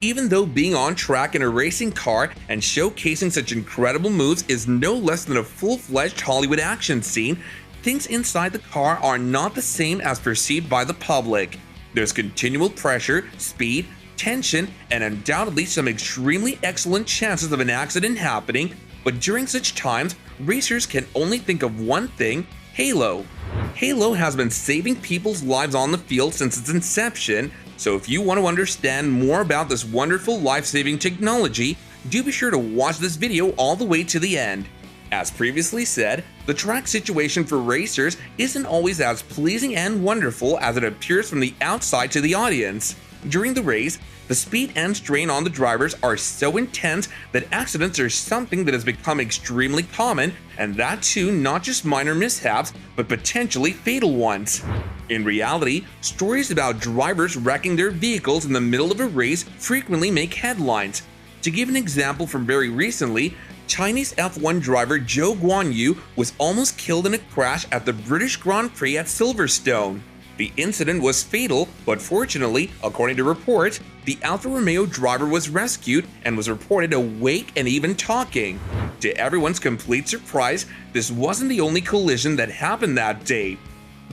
Even though being on track in a racing car and showcasing such incredible moves is no less than a full-fledged Hollywood action scene, things inside the car are not the same as perceived by the public. There's continual pressure, speed, tension, and undoubtedly some extremely excellent chances of an accident happening, but during such times, racers can only think of one thing: Halo. Halo has been saving people's lives on the field since its inception, so if you want to understand more about this wonderful life-saving technology, do be sure to watch this video all the way to the end. As previously said, the track situation for racers isn't always as pleasing and wonderful as it appears from the outside to the audience. During the race, the speed and strain on the drivers are so intense that accidents are something that has become extremely common, and that too not just minor mishaps, but potentially fatal ones. In reality, stories about drivers wrecking their vehicles in the middle of a race frequently make headlines. To give an example from very recently, Chinese F1 driver Zhou Guanyu was almost killed in a crash at the British Grand Prix at Silverstone. The incident was fatal, but fortunately, according to reports, the Alfa Romeo driver was rescued and was reported awake and even talking. To everyone's complete surprise, this wasn't the only collision that happened that day.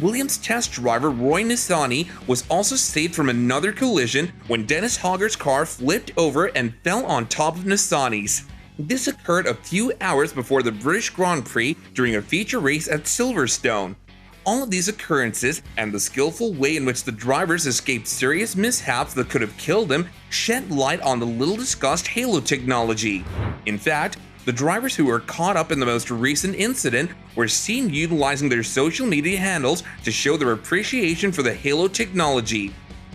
Williams test driver Roy Nissany was also saved from another collision when Dennis Hogger's car flipped over and fell on top of Nissany's. This occurred a few hours before the British Grand Prix during a feature race at Silverstone. All of these occurrences and the skillful way in which the drivers escaped serious mishaps that could have killed them shed light on the little discussed Halo technology. In fact, the drivers who were caught up in the most recent incident were seen utilizing their social media handles to show their appreciation for the Halo technology.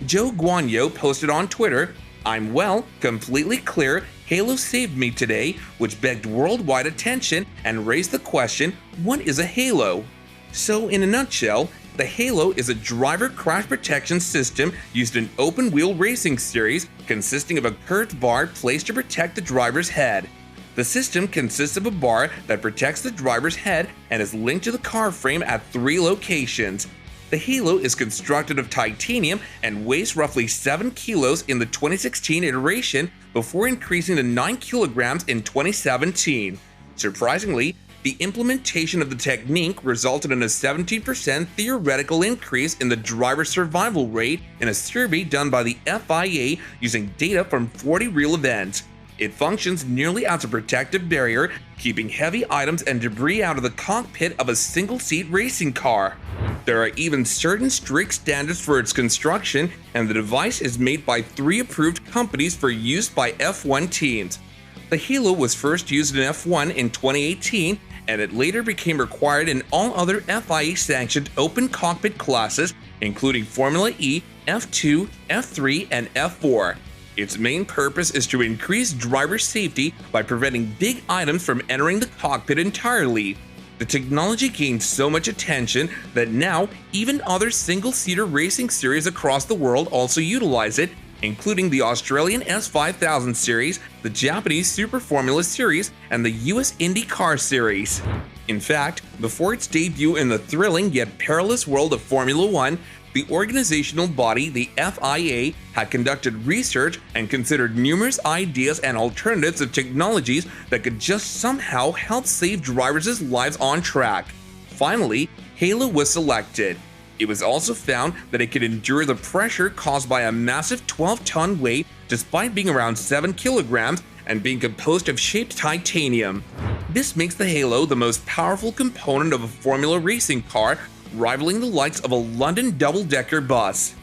Zhou Guanyu posted on Twitter, "I'm well, completely clear, Halo saved me today," which begged worldwide attention and raised the question, what is a Halo? So in a nutshell, the Halo is a driver crash protection system used in open-wheel racing series consisting of a curved bar placed to protect the driver's head. The system consists of a bar that protects the driver's head and is linked to the car frame at 3 locations. The Halo is constructed of titanium and weighs roughly 7 kilos in the 2016 iteration before increasing to 9 kilograms in 2017. Surprisingly, the implementation of the technique resulted in a 17% theoretical increase in the driver's survival rate in a survey done by the FIA using data from 40 real events. It functions nearly as a protective barrier, keeping heavy items and debris out of the cockpit of a single-seat racing car. There are even certain strict standards for its construction, and the device is made by 3 approved companies for use by F1 teams. The Halo was first used in F1 in 2018, and it later became required in all other FIA-sanctioned open cockpit classes, including Formula E, F2, F3, and F4. Its main purpose is to increase driver safety by preventing big items from entering the cockpit entirely. The technology gained so much attention that now even other single-seater racing series across the world also utilize it, including the Australian S5000 series, the Japanese Super Formula series, and the US IndyCar series. In fact, before its debut in the thrilling yet perilous world of Formula One, the organizational body, the FIA, had conducted research and considered numerous ideas and alternatives of technologies that could just somehow help save drivers' lives on track. Finally, Halo was selected. It was also found that it could endure the pressure caused by a massive 12-ton weight despite being around 7 kilograms and being composed of shaped titanium. This makes the Halo the most powerful component of a Formula racing car, rivaling the likes of a London double-decker bus.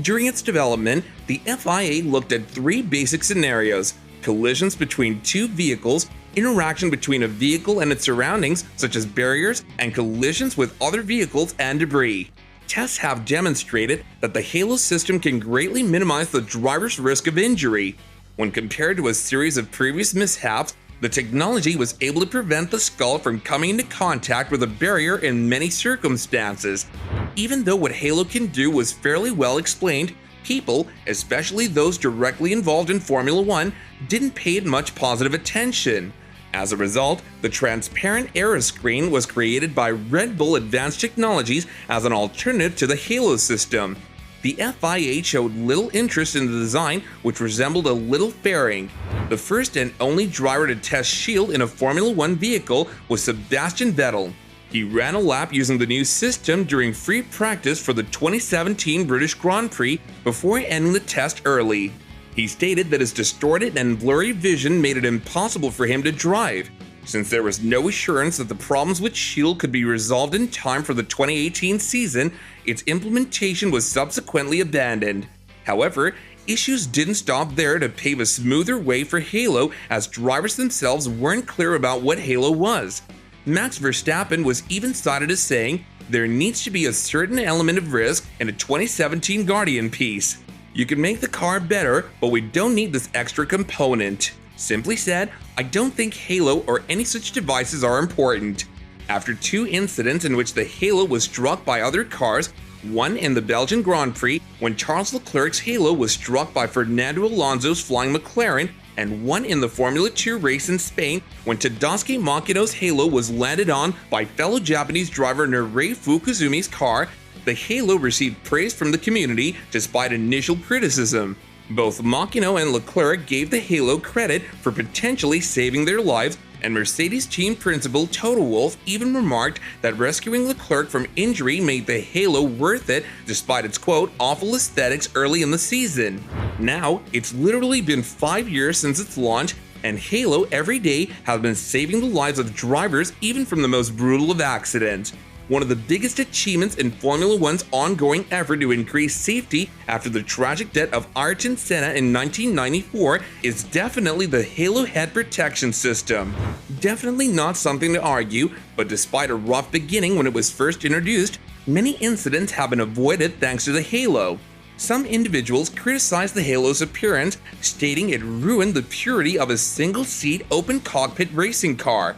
During its development, the FIA looked at 3 basic scenarios: collisions between 2 vehicles, interaction between a vehicle and its surroundings, such as barriers, and collisions with other vehicles and debris. Tests have demonstrated that the Halo system can greatly minimize the driver's risk of injury. When compared to a series of previous mishaps, the technology was able to prevent the skull from coming into contact with a barrier in many circumstances. Even though what Halo can do was fairly well explained, people, especially those directly involved in Formula One, didn't pay it much positive attention. As a result, the transparent era screen was created by Red Bull Advanced Technologies as an alternative to the Halo system. the FIA showed little interest in the design, which resembled a little fairing. The first and only driver to test Shield in a Formula One vehicle was Sebastian Vettel. He ran a lap using the new system during free practice for the 2017 British Grand Prix before ending the test early. He stated that his distorted and blurry vision made it impossible for him to drive. Since there was no assurance that the problems with Shield could be resolved in time for the 2018 season, its implementation was subsequently abandoned. However, issues didn't stop there to pave a smoother way for Halo, as drivers themselves weren't clear about what Halo was. Max Verstappen was even cited as saying, "There needs to be a certain element of risk in a 2017 Guardian piece. You can make the car better, but we don't need this extra component." Simply said, I don't think Halo or any such devices are important. After two incidents in which the Halo was struck by other cars, one in the Belgian Grand Prix when Charles Leclerc's Halo was struck by Fernando Alonso's flying McLaren, and one in the Formula 2 race in Spain when Tadasuke Makino's Halo was landed on by fellow Japanese driver Nerei Fukuzumi's car, the Halo received praise from the community despite initial criticism. Both Makino and Leclerc gave the Halo credit for potentially saving their lives, and Mercedes team principal Toto Wolff even remarked that rescuing Leclerc from injury made the Halo worth it despite its quote awful aesthetics early in the season. Now, it's literally been 5 years since its launch, and Halo every day has been saving the lives of drivers even from the most brutal of accidents. One of the biggest achievements in Formula One's ongoing effort to increase safety after the tragic death of Ayrton Senna in 1994 is definitely the Halo head protection system. Definitely not something to argue, but despite a rough beginning when it was first introduced, many incidents have been avoided thanks to the Halo. Some individuals criticized the Halo's appearance, stating it ruined the purity of a single-seat open cockpit racing car.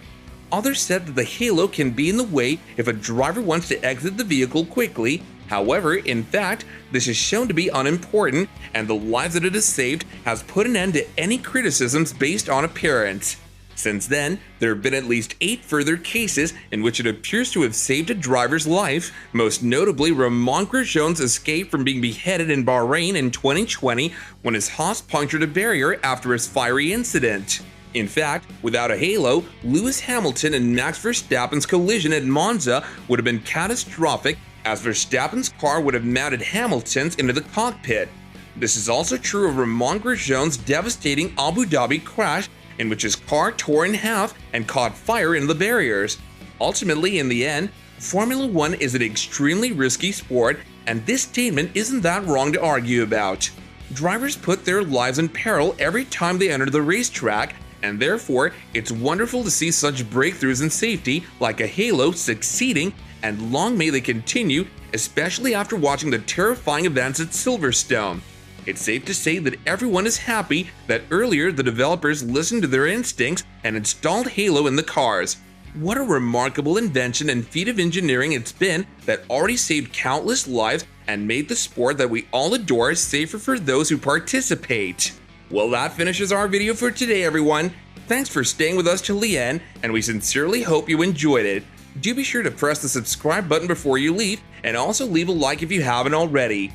Others said that the Halo can be in the way if a driver wants to exit the vehicle quickly. However, in fact, this is shown to be unimportant, and the lives that it has saved has put an end to any criticisms based on appearance. Since then, there have been at least 8 further cases in which it appears to have saved a driver's life, most notably Romain Grosjean's escape from being beheaded in Bahrain in 2020 when his Haas punctured a barrier after his fiery incident. In fact, without a Halo, Lewis Hamilton and Max Verstappen's collision at Monza would have been catastrophic, as Verstappen's car would have mounted Hamilton's into the cockpit. This is also true of Romain Grosjean's devastating Abu Dhabi crash, in which his car tore in half and caught fire in the barriers. Ultimately, in the end, Formula One is an extremely risky sport, and this statement isn't that wrong to argue about. Drivers put their lives in peril every time they enter the racetrack, and therefore, it's wonderful to see such breakthroughs in safety like a Halo succeeding, and long may they continue, especially after watching the terrifying events at Silverstone. It's safe to say that everyone is happy that earlier the developers listened to their instincts and installed Halo in the cars. What a remarkable invention and feat of engineering it's been that already saved countless lives and made the sport that we all adore safer for those who participate. Well, that finishes our video for today, everyone. Thanks for staying with us till the end, and we sincerely hope you enjoyed it. Do be sure to press the subscribe button before you leave, and also leave a like if you haven't already.